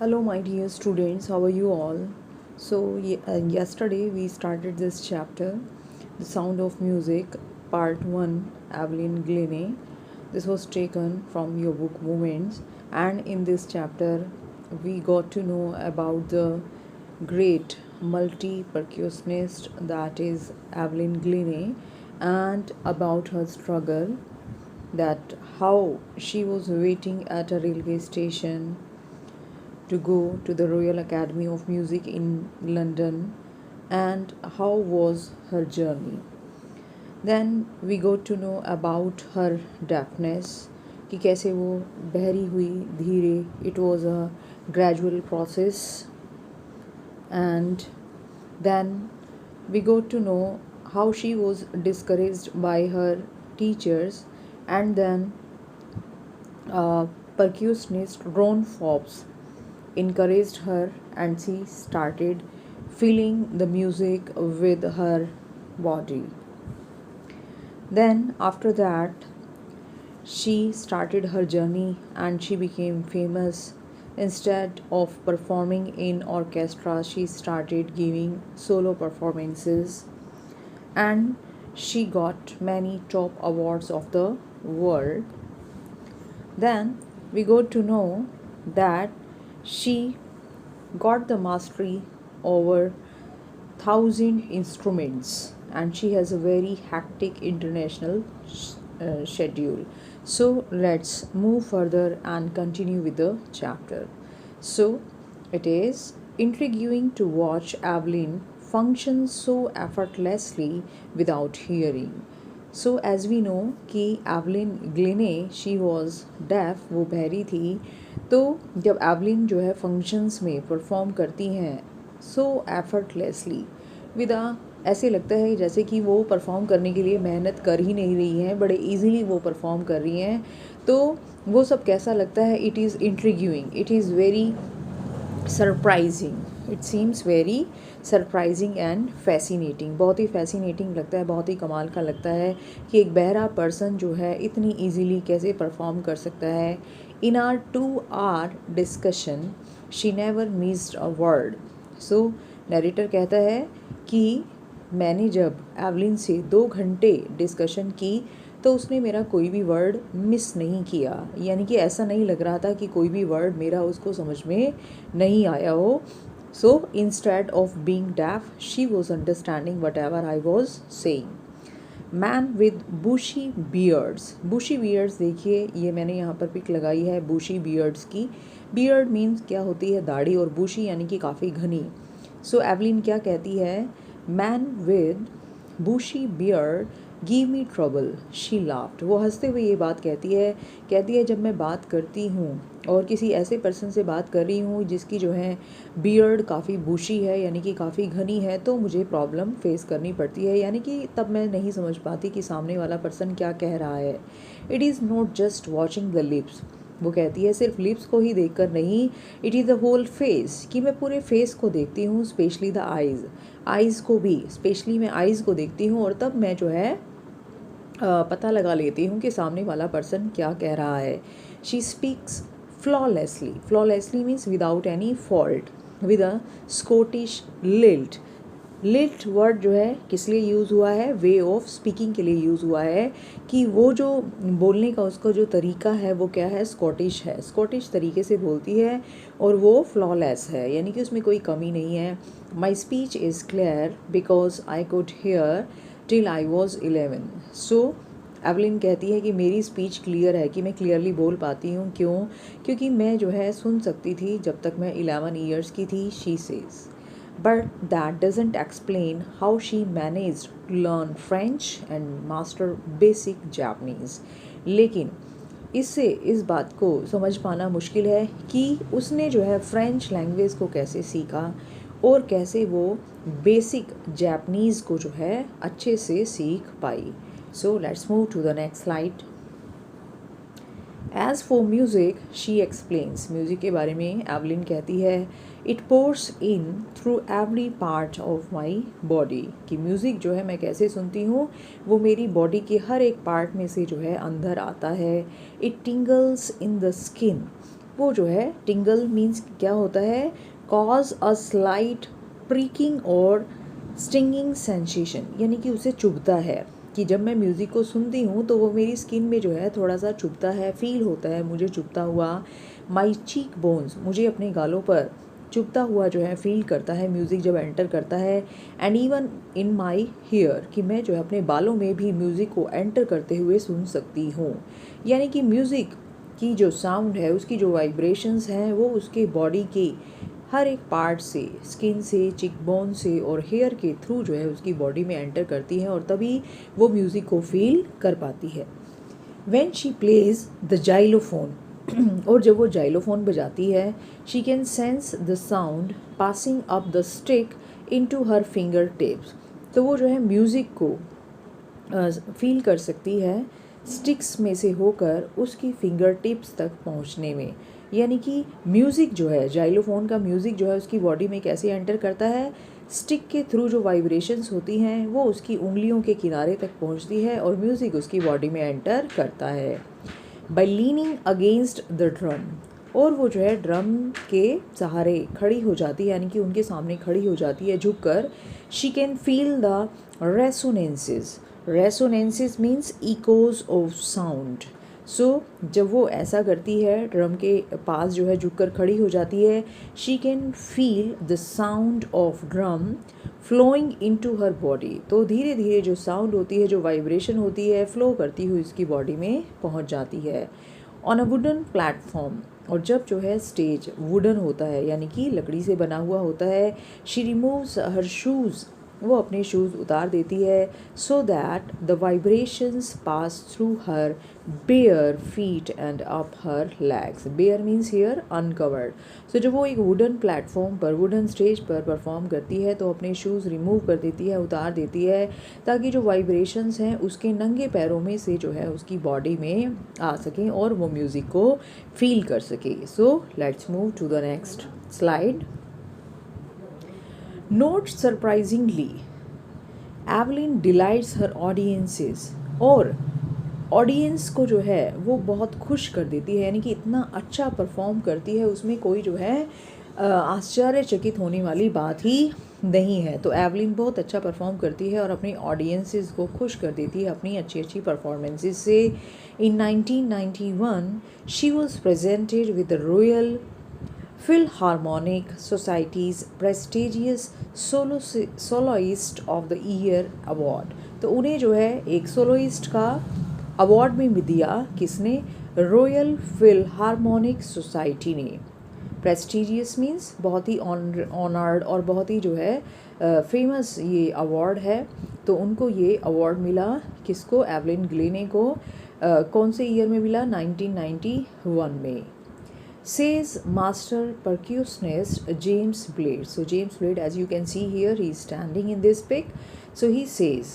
Hello, my dear students, how are you all? Yesterday we started this chapter, The Sound of Music, Part 1, Evelyn Glennie. This was taken from your book Moments, and in this chapter, we got to know about the great multi percussionist that is Evelyn Glennie and about her struggle, that how she was waiting at a railway station to go to the Royal Academy of Music in London, and how was her journey. Then we got to know about her deafness, कि कैसे वो बहरी हुई धीरे. It was a gradual process. And then we got to know how she was discouraged by her teachers, and then uh, percussionist Ron Forbes encouraged her and she started feeling the music with her body. Then, after that, she started her journey and she became famous. Instead of performing in orchestra, she started giving solo performances and she got many top awards of the world. Then we got to know that she got the mastery over 1,000 instruments and she has a very hectic international schedule. So let's move further and continue with the chapter. So it is intriguing to watch Evelyn function so effortlessly without hearing. So as we know कि Evelyn Glennie she was deaf, वो बहरी थी. तो जब Evelyn जो है functions में perform करती हैं सो एफर्टलेसली विदा, ऐसे लगता है जैसे कि वो परफॉर्म करने के लिए मेहनत कर ही नहीं रही हैं, बड़े इजीली वो परफॉर्म कर रही हैं. तो वो सब कैसा लगता है? It is intriguing, it is very surprising, it seems very surprising and fascinating. बहुत ही फैसिनेटिंग लगता है, बहुत ही कमाल का लगता है कि एक बहरा पर्सन जो है इतनी इजीली कैसे परफॉर्म कर सकता है. इन are 2 hour discussion she never missed a word. So narrator कहता है कि मैंने जब एवलिन से 2 घंटे डिस्कशन की तो उसने मेरा कोई भी वर्ड मिस नहीं किया, यानी कि ऐसा नहीं लग रहा था कि कोई भी वर्ड मेरा उसको समझ में नहीं आया हो. So instead of being deaf she was understanding whatever I was saying. Man with bushy beards. Bushy beards देखिए, ये मैंने यहाँ पर पिक लगाई है बुशी बियर्ड्स की. बियर्ड मीन्स क्या होती है? दाढ़ी, और बुशी यानी कि काफ़ी घनी. सो एवलिन क्या कहती है? Man with bushy beard give me trouble. She laughed. वो हंसते हुए ये बात कहती है जब मैं बात करती हूँ और किसी ऐसे पर्सन से बात कर रही हूँ जिसकी जो है बियर्ड काफ़ी बुशी है, यानी कि काफ़ी घनी है, तो मुझे प्रॉब्लम फेस करनी पड़ती है, यानी कि तब मैं नहीं समझ पाती कि सामने वाला पर्सन क्या कह रहा है. It is not just watching the lips. वो कहती है सिर्फ लिप्स को ही देखकर नहीं, it is the whole face, कि मैं पूरे फेस को देखती हूँ, स्पेशली द आइज़. आइज़ को भी, स्पेशली मैं आइज़ को देखती हूँ और तब मैं जो है पता लगा लेती हूँ कि सामने वाला पर्सन क्या कह रहा है. She speaks flawlessly. Flawlessly means without any fault, with a Scottish lilt. Lilt word जो है किस लिए यूज़ हुआ है? वे ऑफ स्पीकिंग के लिए यूज़ हुआ है, कि वो जो बोलने का उसका जो तरीका है वो क्या है? स्कॉटिश है, स्कॉटिश तरीके से बोलती है और वो फ्लॉलेस है, यानी कि उसमें कोई कमी नहीं है. My speech is clear because I could hair till I was 11. So Evelyn कहती है कि मेरी स्पीच क्लियर है, कि मैं क्लियरली बोल पाती हूँ. क्यों? क्योंकि मैं जो है सुन सकती थी जब तक मैं 11 ईयर्स की थी. She says. But that doesn't explain how she managed to learn French and master basic Japanese. लेकिन इससे इस बात को समझ पाना मुश्किल है कि उसने जो है फ्रेंच लैंग्वेज को कैसे सीखा और कैसे वो बेसिक जापनीज़ को जो है अच्छे से सीख पाई. So let's move to the next slide. As for music she explains. Music के बारे में एवलिन कहती है it pours in through every part of my body. कि म्यूज़िक जो है मैं कैसे सुनती हूँ, वो मेरी बॉडी के हर एक पार्ट में से जो है अंदर आता है. It टिंगल्स in the skin. वो जो है टिंगल मीन्स क्या होता है, कॉज अ स्लाइट प्रिकिंग और स्टिंगिंग सेंसेशन, यानी कि उसे चुभता है, कि जब मैं म्यूज़िक को सुनती हूँ तो वो मेरी स्किन में जो है थोड़ा सा चुभता है, फील होता है मुझे चुभता हुआ। माई चीक बोन्स, मुझे अपने गालों पर चुभता हुआ जो है फील करता है म्यूज़िक जब एंटर करता है। And even in my hair, कि मैं जो है अपने बालों में भी म्यूज़िक को एंटर करते हुए सुन सकती हूँ। यानी कि म्यूज़िक की जो साउंड है, उसकी जो वाइब्रेशंस हैं, वो उसके बॉडी के हर एक पार्ट से, स्किन से, चिकबोन से और हेयर के थ्रू जो है उसकी बॉडी में एंटर करती है और तभी वो म्यूज़िक को फील कर पाती है। When she plays the xylophone, और जब वो जाइलोफोन बजाती है, she can sense the sound passing up the stick into her finger tips, तो वो जो है म्यूज़िक को फील कर सकती है स्टिक्स में से होकर उसकी फिंगर टिप्स तक पहुंचने में। यानी कि म्यूज़िक जो है, जाइलोफोन का म्यूज़िक जो है उसकी बॉडी में कैसे एंटर करता है, स्टिक के थ्रू जो वाइब्रेशंस होती हैं वो उसकी उंगलियों के किनारे तक पहुंचती है और म्यूज़िक उसकी बॉडी में एंटर करता है। By leaning against the drum, और वो जो है ड्रम के सहारे खड़ी हो जाती है, यानी कि उनके सामने खड़ी हो जाती है झुककर। She can feel the resonances, resonances means echoes of sound. So जब वो ऐसा करती है, ड्रम के पास जो है झुककर खड़ी हो जाती है, she can feel the sound of drum flowing into her body, तो धीरे धीरे जो साउंड होती है, जो वाइब्रेशन होती है, फ्लो करती हुई उसकी बॉडी में पहुंच जाती है। ऑन अ वुडन प्लेटफॉर्म, और जब जो है स्टेज वुडन होता है यानी कि लकड़ी से बना हुआ होता है, शी रिमूव्स हर शूज़, वो अपने शूज़ उतार देती है, so that the vibrations pass through her bare feet and up her legs. Bare means here uncovered. So जब वो एक वुडन प्लेटफॉर्म पर, वुडन स्टेज पर परफॉर्म करती है तो अपने शूज़ रिमूव कर देती है, उतार देती है, ताकि जो वाइब्रेशंस हैं उसके नंगे पैरों में से जो है उसकी बॉडी में आ सकें और वो म्यूज़िक को फील कर सके। So let's move to the next slide. Not surprisingly, Evelyn delights her audiences, और ऑडियंस को जो है वो बहुत खुश कर देती है, यानी कि इतना अच्छा परफॉर्म करती है, उसमें कोई जो है आश्चर्यचकित होने वाली बात ही नहीं है। तो एवलिन बहुत अच्छा परफॉर्म करती है और अपनी ऑडियंसेस को खुश कर देती है अपनी अच्छी अच्छी परफॉर्मेंसेस से। इन 1991 she was presented with the royal Philharmonic Society's prestigious Soloist of the Year Award, तो उन्हें जो है एक सोलोइस्ट का अवार्ड भी दिया, किसने, रॉयल फिलहार्मोनिक सोसाइटी ने। प्रेस्टिजियस मीन्स बहुत ही ऑनर्ड और बहुत ही जो है फेमस ये अवार्ड है, तो उनको ये अवार्ड मिला, किसको, एवलिन ग्लेने को। कौन से ईयर में मिला, 1991 में। Says master percussionist James Blade. So James Blade, as you can see here, he is standing in this pic. So he says,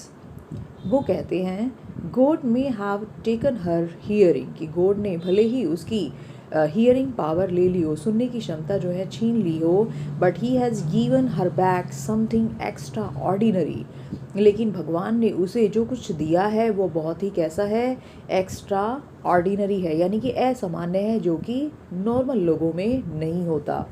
वो कहते हैं, God may have taken her hearing, कि God ने भले ही उसकी हियरिंग पावर ले ली हो, सुनने की क्षमता जो है छीन ली हो, but he has given her back something extra ordinary, लेकिन भगवान ने उसे जो कुछ दिया है वो बहुत ही कैसा है, एक्स्ट्रा ऑर्डिनरी है, यानी कि असामान्य है, जो कि नॉर्मल लोगों में नहीं होता।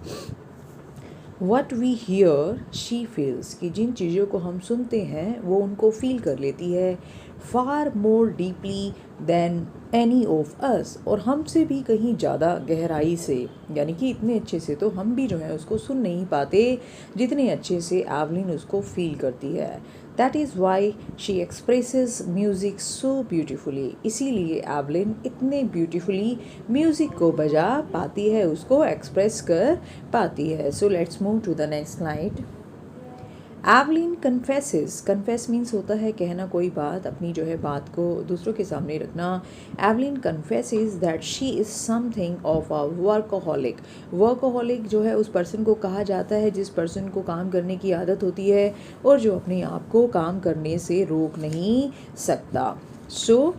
What we hear she feels, कि जिन चीज़ों को हम सुनते हैं वो उनको फील कर लेती है, far more deeply than any of us, और हमसे भी कहीं ज़्यादा गहराई से, यानी कि इतने अच्छे से तो हम भी जो है उसको सुन नहीं पाते जितने अच्छे से एवलिन उसको फील करती है। That is why she expresses music so beautifully, इसीलिए एवलिन इतने ब्यूटिफुली म्यूज़िक को बजा पाती है, उसको एक्सप्रेस कर पाती है। So let's move to the next slide. Evelyn confesses, confess means होता है कहना कोई बात, अपनी जो है बात को दूसरों के सामने रखना। Evelyn confesses that she is something of a workaholic, workaholic जो है उस पर्सन को कहा जाता है जिस पर्सन को काम करने की आदत होती है और जो अपने आप को काम करने से रोक नहीं सकता। So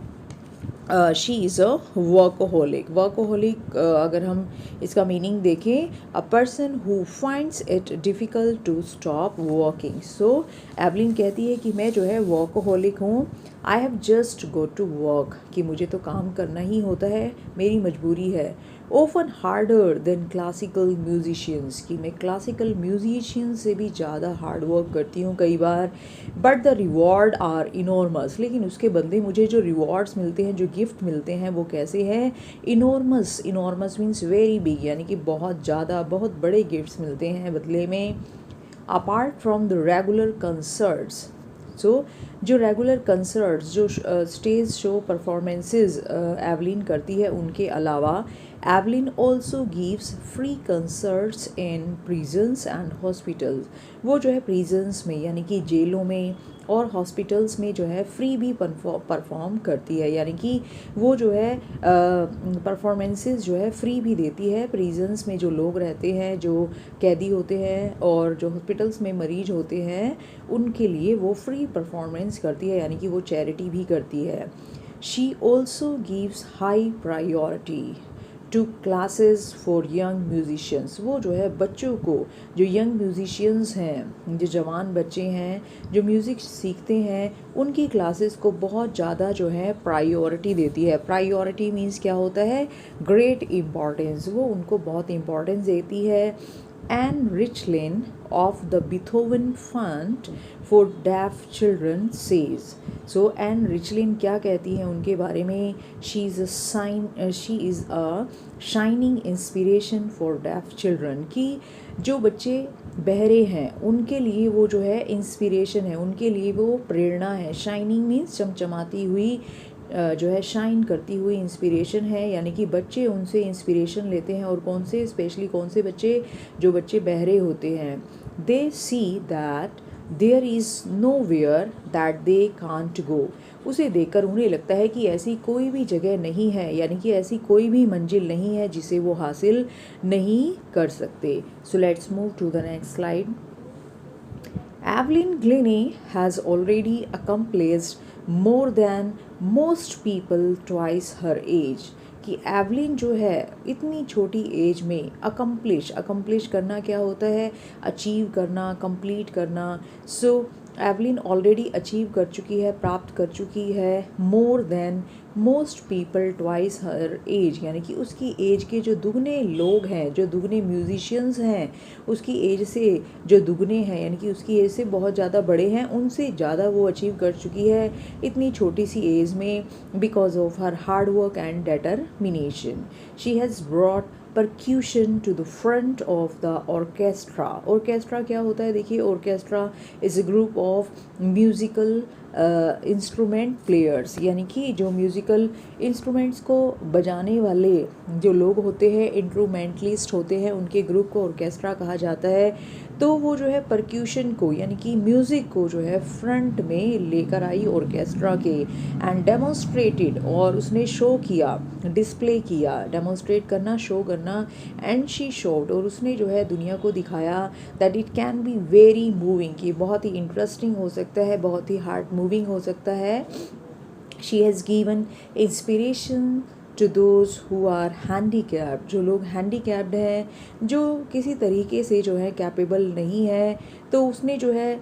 she is a workaholic. Workaholic अगर हम इसका मीनिंग देखें, a person who finds it difficult to stop working. So Evelyn कहती है कि मैं जो है वर्कोहॉलिक हूँ, I have just go to work, कि मुझे तो काम करना ही होता है, मेरी मजबूरी है। often harder than classical musicians, कि मैं classical musicians से भी ज़्यादा हार्ड वर्क करती हूँ कई बार, but the reward are enormous, लेकिन उसके बदले मुझे जो रिवॉर्ड्स मिलते हैं, जो गिफ्ट मिलते हैं, वो कैसे हैं? Enormous, enormous means very big, यानी कि बहुत ज़्यादा, बहुत बड़े गिफ्ट्स मिलते हैं बदले में। Apart from the regular concerts, so जो रेगुलर कंसर्ट्स, जो स्टेज शो परफॉर्मेंसेस एवलिन करती है, उनके अलावा Evelyn also gives free concerts in prisons and hospitals. वो जो है प्रिजन्स में, यानी कि जेलों में और हॉस्पिटल्स में जो है फ्री भी परफॉर्म करती है, यानी कि वो जो है परफॉर्मेंसेस जो है फ्री भी देती है। प्रिजन्स में जो लोग रहते हैं, जो कैदी होते हैं, और जो हॉस्पिटल्स में मरीज होते हैं, उनके लिए वो फ्री परफॉर्मेंस करती है, यानी कि वो चैरिटी भी करती है। She also gives high priority to classes for young musicians. वो जो है बच्चों को, जो यंग म्यूजिशियंस हैं, जो जवान बच्चे हैं, जो म्यूज़िक सीखते हैं, उनकी क्लासेस को बहुत ज़्यादा जो है प्रायोरिटी देती है। प्रायोरिटी मीन्स क्या होता है? ग्रेट इम्पॉर्टेंस, वो उनको बहुत इम्पॉर्टेंस देती है। And Richlin of the Beethoven fund for deaf children says. So Ann Richlin क्या कहती है उनके बारे में? She is a shining inspiration for deaf children, कि जो बच्चे बहरे हैं उनके लिए वो जो है इंस्पिरेशन है, उनके लिए वो प्रेरणा है। शाइनिंग मीन्स चमचमाती हुई, जो है शाइन करती हुई इंस्पिरेशन है, यानी कि बच्चे उनसे इंस्पिरेशन लेते हैं। और कौन से, स्पेशली कौन से बच्चे? जो बच्चे बहरे होते हैं। They see that there is nowhere that they can't go. उसे देखकर उन्हें लगता है कि ऐसी कोई भी जगह नहीं है, यानी कि ऐसी कोई भी मंजिल नहीं है जिसे वो हासिल नहीं कर सकते। So let's move to the next slide. Evelyn Glennie has already accomplished more than most people twice her age, कि एवलिन जो है इतनी छोटी एज में अकम्प्लिश करना क्या होता है? अचीव करना, कंप्लीट करना। सो एवलिन ऑलरेडी अचीव कर चुकी है, प्राप्त कर चुकी है more than most people twice her age, यानी कि उसकी एज के जो दुगने लोग हैं, जो दुगने म्यूजिशियंस हैं, उसकी एज से जो दुगने हैं, यानी कि उसकी एज से बहुत ज़्यादा बड़े हैं, उनसे ज़्यादा वो अचीव कर चुकी है इतनी छोटी सी एज में, because of her hard work and determination. She has brought percussion to the front of the orchestra. Orchestra क्या होता है? देखिए, orchestra is a group of musical instrument players, यानी कि जो म्यूज़िकल इंस्ट्रूमेंट्स को बजाने वाले जो लोग होते हैं, इंस्ट्रूमेंटलिस्ट होते हैं, उनके ग्रुप को ऑर्केस्ट्रा कहा जाता है। तो वो जो है परक्यूशन को, यानी कि म्यूज़िक को जो है फ्रंट में लेकर आई ऑर्केस्ट्रा के, एंड डेमोन्स्ट्रेटेड, और उसने शो किया, डिस्प्ले किया, डेमोन्स्ट्रेट करना, शो करना, एंड शी शोड, और उसने जो है दुनिया को दिखाया that it can be very moving, कि बहुत ही इंटरेस्टिंग हो सकता है, बहुत ही हार्ट मूविंग हो सकता है। She has given inspiration to those who are handicapped, जो लोग हैंडीकैप्ड हैं, जो किसी तरीके से जो है कैपेबल नहीं है, तो उसने जो है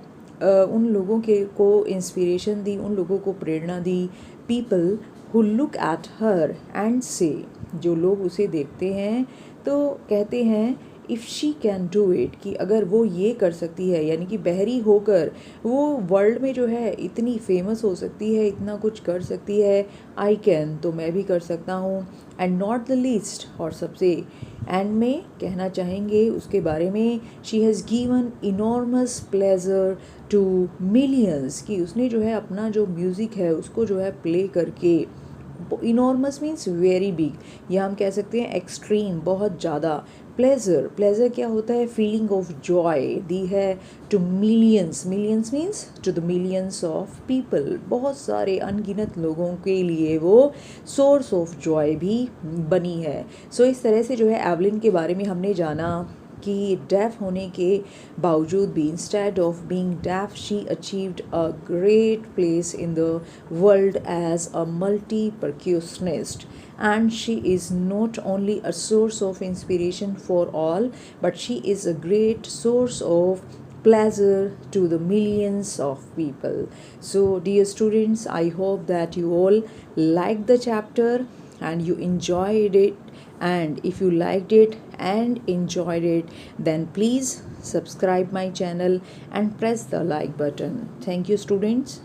उन लोगों के को इंस्पिरेशन दी, उन लोगों को प्रेरणा दी। People who look at her and say, जो लोग उसे देखते हैं तो कहते हैं if she can do it, कि अगर वो ये कर सकती है, यानी कि बहरी होकर वो वर्ल्ड में जो है इतनी फेमस हो सकती है, इतना कुछ कर सकती है, आई कैन, तो मैं भी कर सकता हूँ। एंड नॉट द लीस्ट, और सबसे एंड में कहना चाहेंगे उसके बारे में, she has given enormous pleasure to millions, कि उसने जो है अपना जो म्यूज़िक है उसको जो है प्ले करके, इनॉर्मस मीन्स वेरी बिग, या हम कह सकते हैं एक्सट्रीम, बहुत ज़्यादा। प्लेजर, प्लेजर क्या होता है? फीलिंग ऑफ जॉय दी है to millions, millions means to the millions of people, बहुत सारे अनगिनत लोगों के लिए वो सोर्स ऑफ जॉय भी बनी है। सो इस तरह से जो है एवलिन के बारे में हमने जाना कि डेफ होने के बावजूद भी, instead of being deaf, she achieved a great place in the world as a multi percussionist, and she is not only a source of inspiration for all, but she is a great source of pleasure to the millions of people. So dear students, I hope that you all liked the chapter and you enjoyed it, And if you liked it and enjoyed it, then please subscribe my channel and press the like button. Thank you, students.